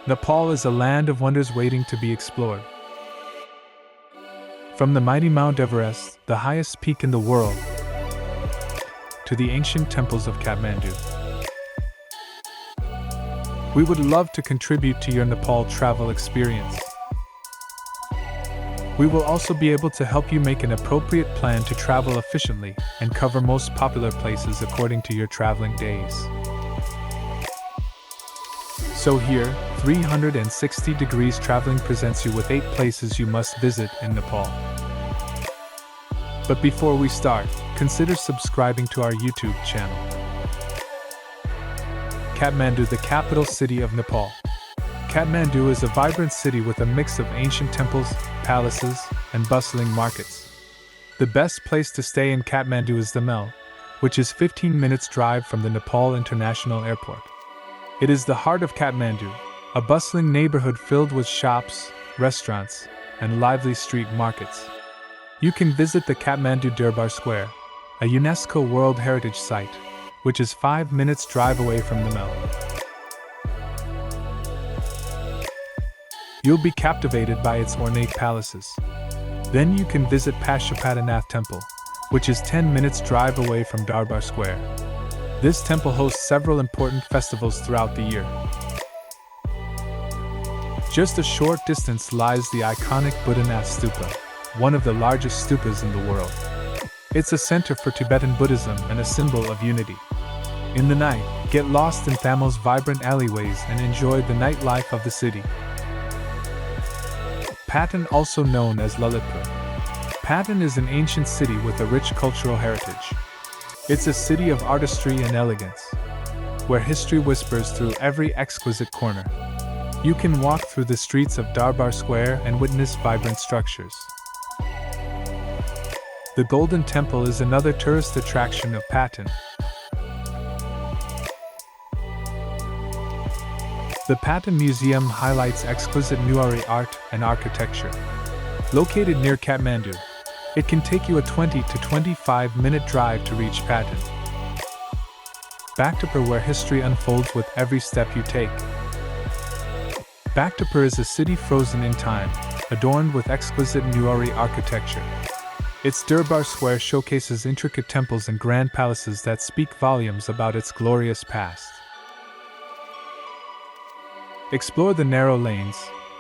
Nepal is a land of wonders waiting to be explored. From the mighty Mount Everest, the highest peak in the world, to the ancient temples of Kathmandu, we would love to contribute to your Nepal travel experience. We will also be able to help you make an appropriate plan to travel efficiently and cover most popular places according to your traveling days. So here, 360 Degrees Traveling presents you with 8 places you must visit in Nepal. But before we start, consider subscribing to our YouTube channel. Kathmandu, the capital city of Nepal. Kathmandu is a vibrant city with a mix of ancient temples, palaces, and bustling markets. The best place to stay in Kathmandu is the Mel, which is 15 minutes drive from the Nepal International Airport. It is the heart of Kathmandu, a bustling neighborhood filled with shops, restaurants, and lively street markets. You can visit the Kathmandu Durbar Square, a UNESCO World Heritage Site, which is 5 minutes drive away from the Mel. You'll be captivated by its ornate palaces. Then you can visit Pashupatinath Temple, which is 10 minutes drive away from Durbar Square. This temple hosts several important festivals throughout the year. Just a short distance lies the iconic Buddhanath Stupa, one of the largest stupas in the world. It's a center for Tibetan Buddhism and a symbol of unity. In the night, get lost in Thamel's vibrant alleyways and enjoy the nightlife of the city. Patan, also known as Lalitpur. Patan is an ancient city with a rich cultural heritage. It's a city of artistry and elegance, where history whispers through every exquisite corner. You can walk through the streets of Durbar Square and witness vibrant structures. The Golden Temple is another tourist attraction of Patan. The Patan Museum highlights exquisite Newari art and architecture. Located near Kathmandu, it can take you a 20 to 25-minute drive to reach Patan. Bhaktapur, where history unfolds with every step you take. Bhaktapur is a city frozen in time, adorned with exquisite Newari architecture. Its Durbar Square showcases intricate temples and grand palaces that speak volumes about its glorious past. Explore the narrow lanes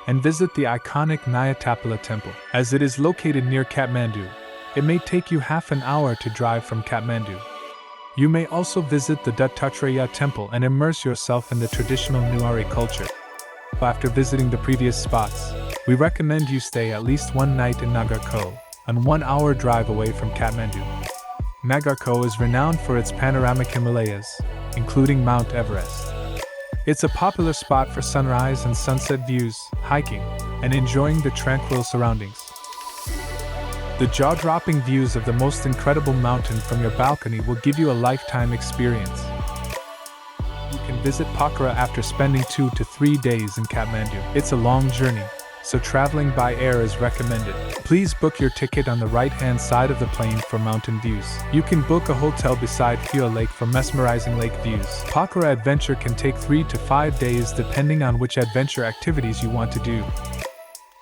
and visit the iconic Nyatapala Temple. As it is located near Kathmandu, it may take you half an hour to drive from Kathmandu. You may also visit the Dattatreya Temple and immerse yourself in the traditional Newari culture. After visiting the previous spots, we recommend you stay at least one night in Nagarko, a 1-hour drive away from Kathmandu. Nagarko is renowned for its panoramic Himalayas, including Mount Everest. It's a popular spot for sunrise and sunset views, hiking, and enjoying the tranquil surroundings. The jaw-dropping views of the most incredible mountain from your balcony will give you a lifetime experience. You can visit Pokhara after spending 2 to 3 days in Kathmandu. It's a long journey, so traveling by air is recommended. Please book your ticket on the right-hand side of the plane for mountain views. You can book a hotel beside Pheo Lake for mesmerizing lake views. Pokhara adventure can take 3 to 5 days depending on which adventure activities you want to do.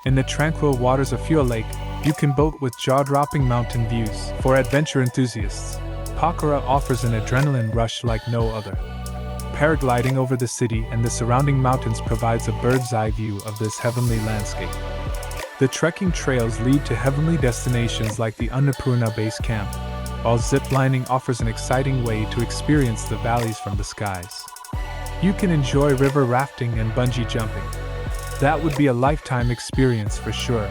In the tranquil waters of Pheo Lake, you can boat with jaw-dropping mountain views. For adventure enthusiasts, Pokhara offers an adrenaline rush like no other. Paragliding over the city and the surrounding mountains provides a bird's-eye view of this heavenly landscape. The trekking trails lead to heavenly destinations like the Annapurna Base Camp, while ziplining offers an exciting way to experience the valleys from the skies. You can enjoy river rafting and bungee jumping. That would be a lifetime experience for sure.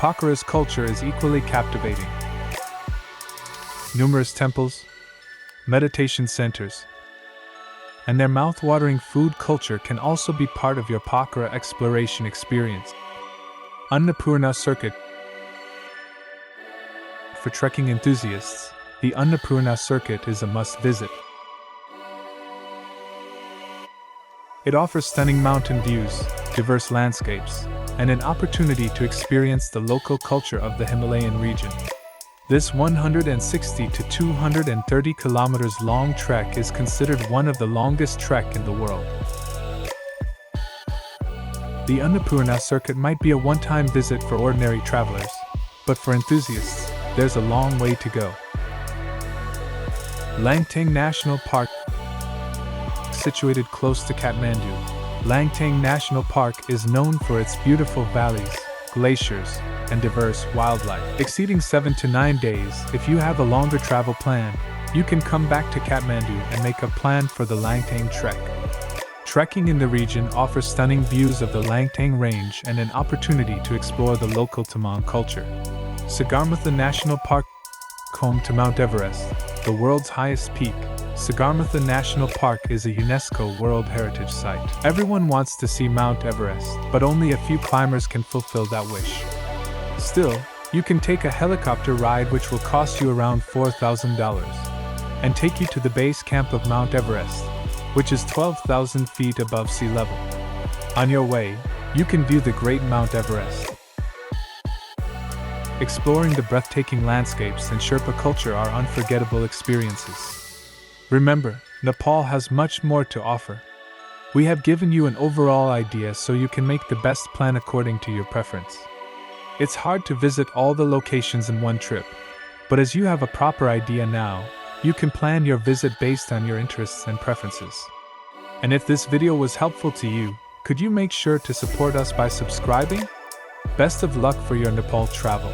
Pokhara's culture is equally captivating. Numerous temples, meditation centers, and their mouth-watering food culture can also be part of your Pokhara exploration experience. Annapurna Circuit. For trekking enthusiasts, the Annapurna Circuit is a must-visit. It offers stunning mountain views, diverse landscapes, and an opportunity to experience the local culture of the Himalayan region. This 160 to 230 kilometers long trek is considered one of the longest trek in the world. The Annapurna circuit might be a one-time visit for ordinary travelers, but for enthusiasts, there's a long way to go. Langtang National Park. Situated close to Kathmandu, Langtang National Park is known for its beautiful valleys, glaciers, and diverse wildlife. Exceeding 7 to 9 days, if you have a longer travel plan, you can come back to Kathmandu and make a plan for the Langtang Trek. Trekking in the region offers stunning views of the Langtang Range and an opportunity to explore the local Tamang culture. Sagarmatha National Park. Home to Mount Everest, the world's highest peak, Sagarmatha National Park is a UNESCO World Heritage Site. Everyone wants to see Mount Everest, but only a few climbers can fulfill that wish. Still, you can take a helicopter ride which will cost you around $4,000 and take you to the base camp of Mount Everest, which is 12,000 feet above sea level. On your way, you can view the Great Mount Everest. Exploring the breathtaking landscapes and Sherpa culture are unforgettable experiences. Remember, Nepal has much more to offer. We have given you an overall idea so you can make the best plan according to your preference. It's hard to visit all the locations in one trip, but as you have a proper idea now, you can plan your visit based on your interests and preferences. And if this video was helpful to you, could you make sure to support us by subscribing? Best of luck for your Nepal travel.